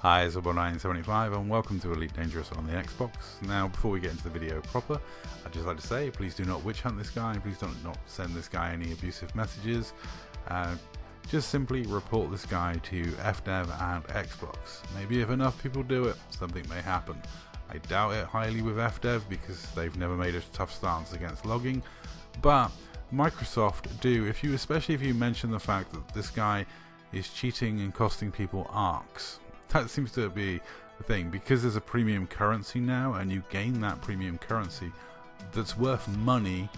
Hi, it's Zobo975 and welcome to Elite Dangerous on the Xbox. Now, before we get into the video proper, I'd just like to say, please do not witch hunt this guy, please don't not send this guy any abusive messages. Just simply report this guy to FDev and Xbox. Maybe if enough people do it, something may happen. I doubt it highly with FDev because they've never made a tough stance against logging, but Microsoft do, especially if you mention the fact that this guy is cheating and costing people arcs. That seems to be the thing, because there's a premium currency now and you gain that premium currency that's worth money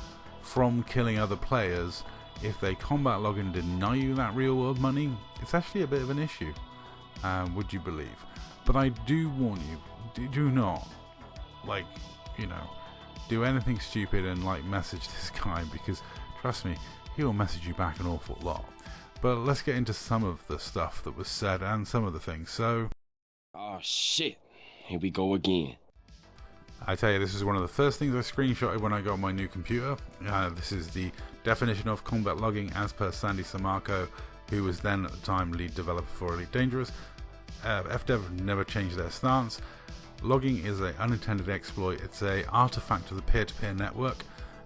from killing other players. If they combat log and deny you that real world money, it's actually a bit of an issue, would you believe? But I do warn you, do not, do anything stupid and message this guy, because trust me, he will message you back an awful lot. But let's get into some of the stuff that was said and some of the things. So, oh shit, here we go again. I tell you, this is one of the first things I screenshotted when I got my new computer. This is the definition of combat logging as per Sandy Samarco, who was then at the time lead developer for Elite Dangerous. FDev never changed their stance. Logging is an unintended exploit. It's an artifact of the peer-to-peer network,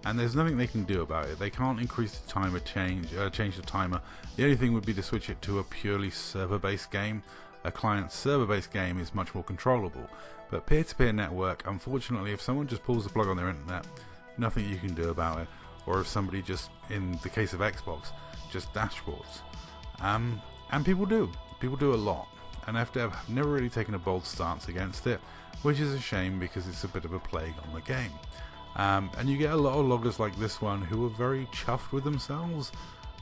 and there's nothing they can do about it. They can't increase the timer, change the timer. The only thing would be to switch it to a purely server-based game. A client server-based game is much more controllable, but peer-to-peer network, unfortunately, if someone just pulls the plug on their internet, nothing you can do about it. Or if somebody just, in the case of Xbox, just dashboards. And people do a lot, and FDev have never really taken a bold stance against it, which is a shame because it's a bit of a plague on the game. And you get a lot of loggers like this one who are very chuffed with themselves.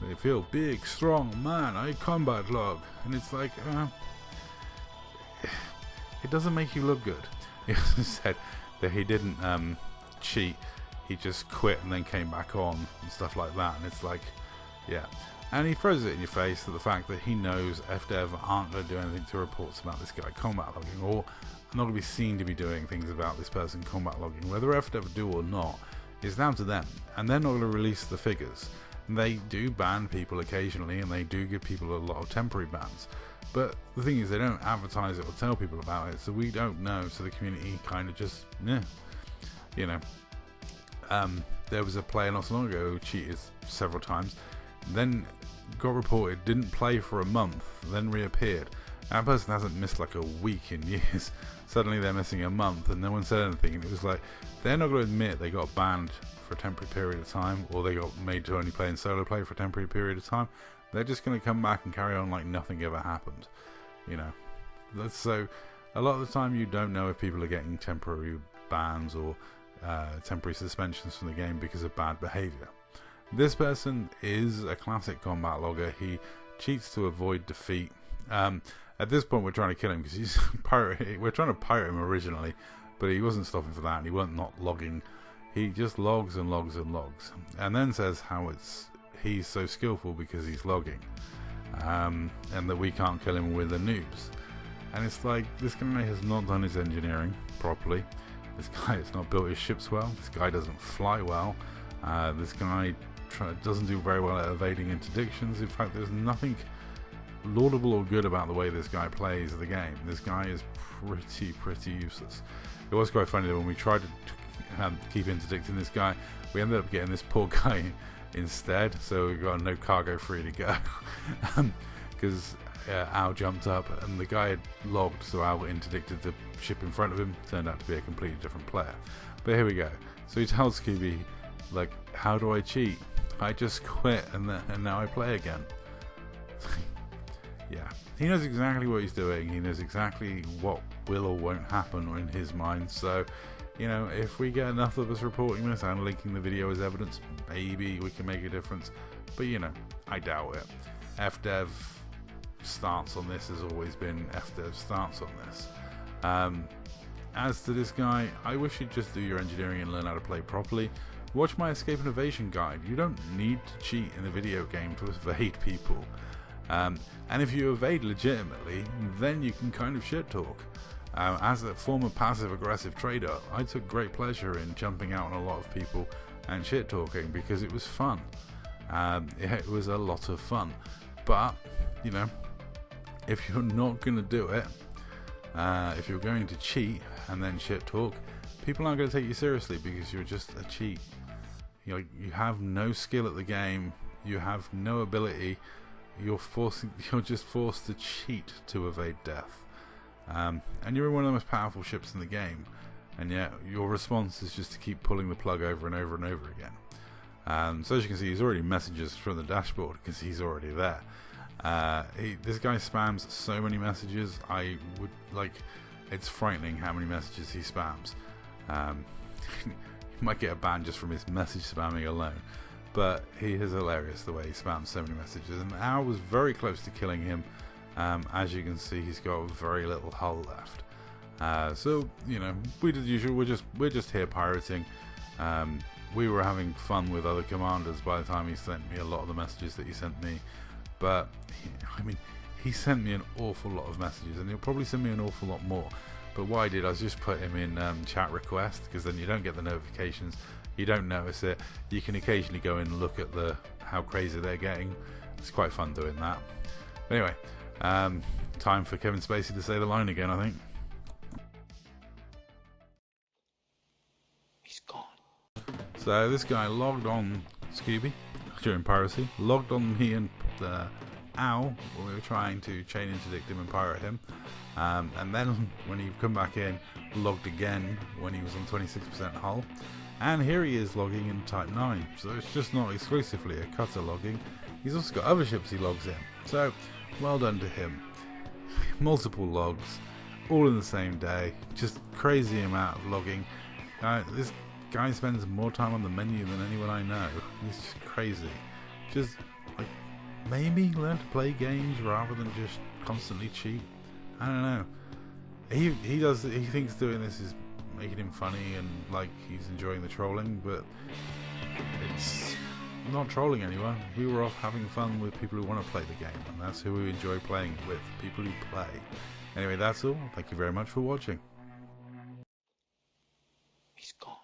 They feel big, strong, man, I combat log. And it's like, it doesn't make you look good. He also said that he didn't cheat, he just quit and then came back on and stuff like that. And it's like, yeah. And he throws it in your face to the fact that he knows FDev aren't going to do anything to reports about this guy combat logging, or not going to be seen to be doing things about this person combat logging. Whether FDev do or not is down to them, and they're not going to release the figures. And they do ban people occasionally, and they do give people a lot of temporary bans, but the thing is they don't advertise it or tell people about it, so we don't know. So the community kind of just, there was a player not so long ago who cheated several times, then got reported, didn't play for a month, then reappeared. That person hasn't missed like a week in years. Suddenly they're missing a month and no one said anything, and it was like, they're not going to admit they got banned for a temporary period of time, or they got made to only play in solo play for a temporary period of time. They're just going to come back and carry on like nothing ever happened, So a lot of the time you don't know if people are getting temporary bans or temporary suspensions from the game because of bad behavior. This person is a classic combat logger. He cheats to avoid defeat. At this point we're trying to kill him because he's we're trying to pirate him originally, but he wasn't stopping for that and he wasn't not logging. He just logs and logs and logs, and then says how he's so skillful because he's logging, and that we can't kill him with the noobs. And it's like, this guy has not done his engineering properly. This guy has not built his ships well. This guy doesn't fly well. This guy doesn't do very well at evading interdictions. In fact, there's nothing laudable or good about the way this guy plays the game. This guy is pretty useless. It was quite funny that when we tried to keep interdicting this guy, we ended up getting this poor guy instead, so we got no cargo free to go because Al jumped up and the guy had logged, so Al interdicted the ship in front of him. Turned out to be a completely different player. But here we go. So he tells Scooby, like, how do I cheat? I just quit and now I play again. Yeah, he knows exactly what he's doing. He knows exactly what will or won't happen in his mind. So, if we get enough of us reporting this and linking the video as evidence, maybe we can make a difference. But I doubt it. FDev stance on this has always been FDev's stance on this. As to this guy, I wish you'd just do your engineering and learn how to play properly. Watch my escape and evasion guide. You don't need to cheat in a video game to evade people. And if you evade legitimately, then you can kind of shit talk. As a former passive aggressive trader, I took great pleasure in jumping out on a lot of people and shit talking because it was fun. It was a lot of fun. But, if you're not going to do it, If you're going to cheat and then shit talk, people aren't going to take you seriously because you're just a cheat. You have no skill at the game. You have no ability. You're just forced to cheat to evade death. And you're in one of the most powerful ships in the game, and yet your response is just to keep pulling the plug over and over and over again. So as you can see, he's already messages from the dashboard because he's already there. This guy spams so many messages. It's frightening how many messages he spams. He might get a ban just from his message spamming alone, but he is hilarious the way he spams so many messages. And Al was very close to killing him. As you can see, he's got very little hull left. So we did the usual. We're just here pirating. We were having fun with other commanders by the time he sent me a lot of the messages that he sent me. But he sent me an awful lot of messages, and he'll probably send me an awful lot more. But what I did, I just put him in chat request, because then you don't get the notifications, you don't notice it. You can occasionally go in and look at how crazy they're getting. It's quite fun doing that. Anyway, time for Kevin Spacey to say the line again, I think. He's gone. So this guy logged on Scooby during piracy, logged on me and Al when we were trying to chain interdict him and pirate him, and then when he come back in, logged again when he was on 26% hull, and here he is logging in Type 9. So it's just not exclusively a cutter logging, he's also got other ships he logs in. So well done to him. Multiple logs, all in the same day, just crazy amount of logging. This guy spends more time on the menu than anyone I know. He's just crazy. Just maybe learn to play games rather than just constantly cheat. I don't know. He thinks doing this is making him funny and he's enjoying the trolling, but it's not trolling anyone. We were off having fun with people who want to play the game, and that's who we enjoy playing it with, people who play. Anyway, that's all. Thank you very much for watching. He's gone.